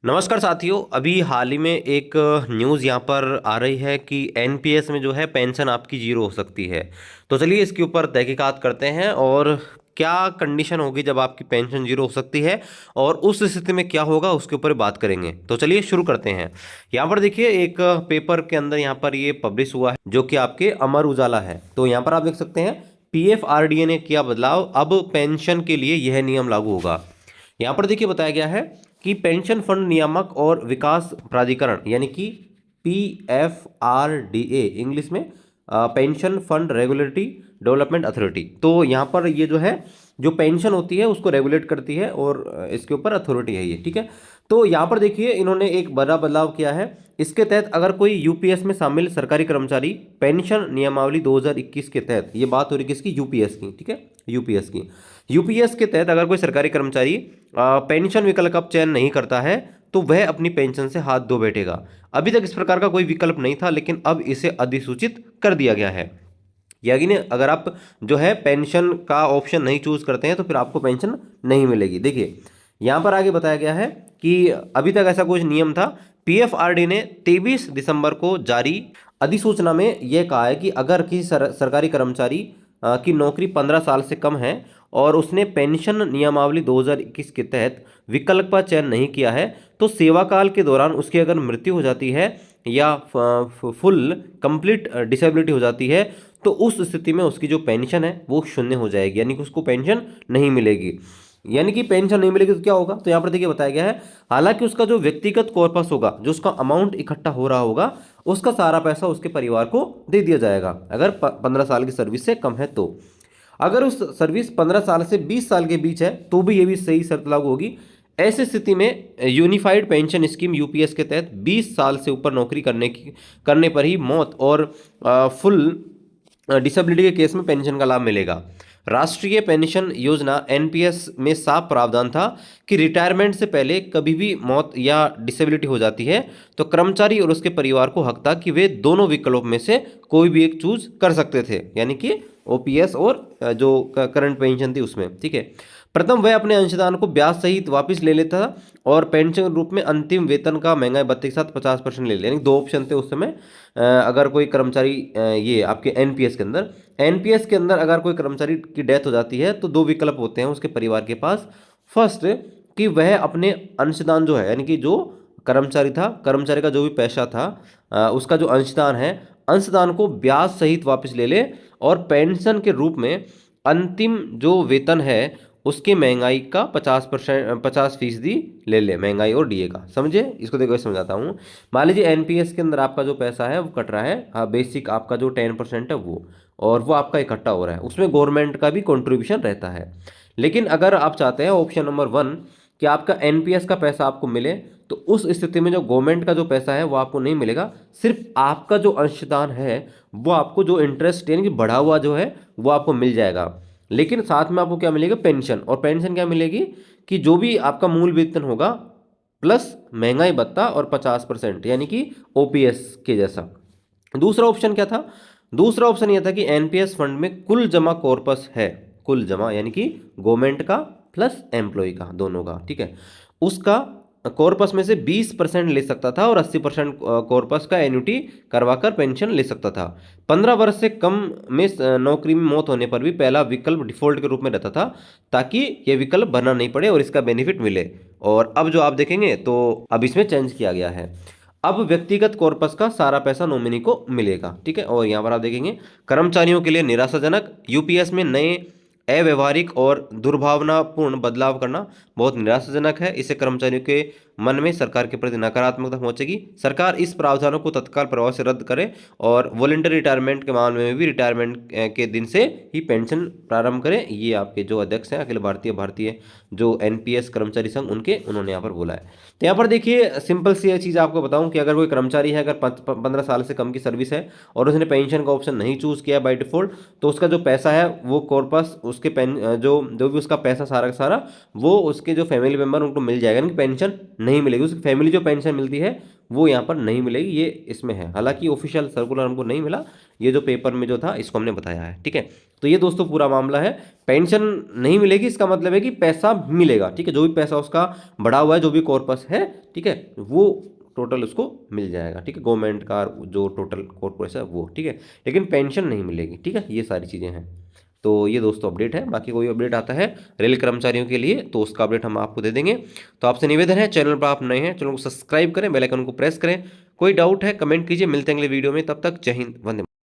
नमस्कार साथियों। अभी हाल ही में एक न्यूज़ यहाँ पर आ रही है कि एनपीएस में जो है पेंशन आपकी जीरो हो सकती है। तो चलिए इसके ऊपर तहकीकात करते हैं और क्या कंडीशन होगी जब आपकी पेंशन जीरो हो सकती है और उस स्थिति में क्या होगा उसके ऊपर बात करेंगे। तो चलिए शुरू करते हैं। यहाँ पर देखिए एक पेपर के अंदर यहाँ पर ये पब्लिश हुआ है जो कि आपके अमर उजाला है। तो यहाँ पर आप देख सकते हैं पीएफआरडीए ने किया बदलाव, अब पेंशन के लिए यह नियम लागू होगा। यहाँ पर देखिए बताया गया है कि पेंशन फंड नियामक और विकास प्राधिकरण यानी कि पीएफआरडीए इंग्लिश में pension fund regulatory development authority. तो यहाँ पर ये जो है जो पेंशन होती है उसको रेगुलेट करती है और इसके ऊपर अथॉरिटी है ये, ठीक है। तो यहाँ पर देखिए इन्होंने एक बड़ा बदलाव किया है। इसके तहत अगर कोई यूपीएस में शामिल सरकारी कर्मचारी पेंशन नियमावली 2021 के तहत, ये बात हो रही किसकी, यूपीएस की, ठीक है, यूपीएस की। यूपीएस के तहत अगर कोई सरकारी कर्मचारी पेंशन विकल्प का चयन नहीं करता है तो वह अपनी पेंशन से हाथ धो बैठेगा। अभी तक इस प्रकार का कोई विकल्प नहीं था, लेकिन अब इसे अधिसूचित कर दिया गया है। यानी अगर आप जो है पेंशन का ऑप्शन नहीं चूज करते हैं तो फिर आपको पेंशन नहीं मिलेगी। देखिए यहाँ पर आगे बताया गया है कि अभी तक ऐसा कुछ नियम था। पीएफआरडी ने 23 दिसंबर को जारी अधिसूचना में यह कहा है कि अगर किसी सरकारी कर्मचारी की नौकरी 15 साल से कम है और उसने पेंशन नियमावली 2021 के तहत विकल्प का चयन नहीं किया है तो सेवा काल के दौरान उसकी अगर मृत्यु हो जाती है या फुल कंप्लीट डिसेबिलिटी हो जाती है तो उस स्थिति में उसकी जो पेंशन है वो शून्य हो जाएगी, यानी कि उसको पेंशन नहीं मिलेगी। यानी कि पेंशन नहीं मिलेगी तो क्या होगा, तो यहाँ पर देखिए बताया गया है हालांकि उसका जो व्यक्तिगत कॉर्पस होगा, जो उसका अमाउंट इकट्ठा हो रहा होगा, उसका सारा पैसा उसके परिवार को दे दिया जाएगा अगर 15 साल की सर्विस से कम है। तो अगर उस सर्विस 15 साल से 20 साल के बीच है तो भी ये भी सही शर्त लागू होगी। ऐसी स्थिति में यूनिफाइड पेंशन स्कीम यूपीएस के तहत 20 साल से ऊपर नौकरी करने पर ही मौत और फुल डिसेबिलिटी के केस में पेंशन का लाभ मिलेगा। राष्ट्रीय पेंशन योजना एनपीएस में साफ प्रावधान था कि रिटायरमेंट से पहले कभी भी मौत या डिसेबिलिटी हो जाती है तो कर्मचारी और उसके परिवार को हक था कि वे दोनों विकल्प में से कोई भी एक चूज कर सकते थे, यानी कि ओपीएस और जो करंट पेंशन थी उसमें, ठीक है। प्रथम वह अपने अंशदान को ब्याज सहित वापस ले लेता था और पेंशन के रूप में अंतिम वेतन का महंगाई भत्ते के साथ 50% ले ले, यानी दो ऑप्शन थे उस समय। अगर कोई कर्मचारी ये आपके एनपीएस के अंदर अगर कोई कर्मचारी की डेथ हो जाती है तो दो विकल्प होते हैं उसके परिवार के पास। फर्स्ट कि वह अपने अंशदान जो है, यानी कि जो कर्मचारी का जो भी पैसा था उसका जो अंशदान है, अंशदान को ब्याज सहित वापस ले ले और पेंशन के रूप में अंतिम जो वेतन है उसकी महंगाई का 50% 50% ले ले, महंगाई और डीए का। समझे, इसको देखो समझाता हूँ। मान लीजिए एनपीएस के अंदर आपका जो पैसा है वो कट रहा है, हाँ, बेसिक आपका जो 10% है वो, और वो आपका इकट्ठा हो रहा है, उसमें गवर्नमेंट का भी कंट्रीब्यूशन रहता है। लेकिन अगर आप चाहते हैं ऑप्शन नंबर 1 कि आपका एनपीएस का पैसा आपको मिले, तो उस स्थिति में जो गवर्नमेंट का जो पैसा है वो आपको नहीं मिलेगा, सिर्फ आपका जो अंशदान है वो आपको जो इंटरेस्ट यानी कि बढ़ा हुआ जो है वो आपको मिल जाएगा। लेकिन साथ में आपको क्या मिलेगा, पेंशन। और पेंशन क्या मिलेगी कि जो भी आपका मूल वेतन होगा प्लस महंगाई भत्ता और 50%, यानी कि ओपीएस के जैसा। दूसरा ऑप्शन क्या था, दूसरा ऑप्शन यह था कि एनपीएस फंड में कुल जमा कॉर्पस है, कुल जमा यानी कि गवर्नमेंट का प्लस एम्प्लॉय का दोनों का, ठीक है, उसका कॉर्पस में से 20% ले सकता था और 80% कॉर्पस का एन्युटी करवाकर पेंशन ले सकता था। 15 वर्ष से कम में नौकरी में मौत होने पर भी पहला विकल्प डिफॉल्ट के रूप में रहता था ताकि यह विकल्प भरना नहीं पड़े और इसका बेनिफिट मिले। और अब जो आप देखेंगे तो अब इसमें चेंज किया गया है, अब व्यक्तिगत कॉर्पस का सारा पैसा नॉमिनी को मिलेगा, ठीक है। और यहाँ पर आप देखेंगे कर्मचारियों के लिए निराशाजनक, यूपीएस में नए अव्यवहारिक और दुर्भावनापूर्ण बदलाव करना बहुत निराशाजनक है। इससे कर्मचारियों के मन में सरकार के प्रति नकारात्मकता पहुंचेगी। सरकार इस प्रावधानों को तत्काल प्रभाव से रद्द करे और वॉलंटरी रिटायरमेंट के मामले में भी रिटायरमेंट के दिन से ही पेंशन प्रारंभ करें। ये आपके जो अध्यक्ष हैं अखिल भारतीय जो एनपीएस कर्मचारी संघ उन्होंने यहाँ पर बोला है। तो यहाँ पर देखिए सिंपल सी चीज़ आपको बताऊं कि अगर कोई कर्मचारी है, अगर 15 साल से कम की सर्विस है और उसने पेंशन का ऑप्शन नहीं चूज किया बाय डिफॉल्ट, तो उसका जो पैसा है वो कॉर्पस उसके जो जो भी उसका पैसा सारा का सारा वो उसके जो फैमिली मेम्बर उनको मिल जाएगा, यानी कि पेंशन नहीं मिलेगी, उसकी फैमिली जो पेंशन मिलती है वो यहाँ पर नहीं मिलेगी, ये इसमें है। हालांकि ऑफिशियल सर्कुलर हमको नहीं मिला, ये जो पेपर में जो था इसको हमने बताया है, ठीक है। तो ये दोस्तों पूरा मामला है। पेंशन नहीं मिलेगी इसका मतलब है कि पैसा मिलेगा, ठीक है, जो भी पैसा उसका बढ़ा हुआ है, जो भी कॉर्पस है, ठीक है, वो टोटल उसको मिल जाएगा, ठीक है, गवर्नमेंट का जो टोटल कॉर्पोरेशन है वो, ठीक है, लेकिन पेंशन नहीं मिलेगी, ठीक है, ये सारी चीज़ें हैं। तो ये दोस्तों अपडेट है। बाकी कोई अपडेट आता है रेल कर्मचारियों के लिए तो उसका अपडेट हम आपको दे देंगे। तो आपसे निवेदन है, चैनल पर आप नए हैं चैनल को सब्सक्राइब करें, बेल आइकन को प्रेस करें। कोई डाउट है कमेंट कीजिए, मिलते हैं अगले वीडियो में, तब तक जय हिंद, वंदे।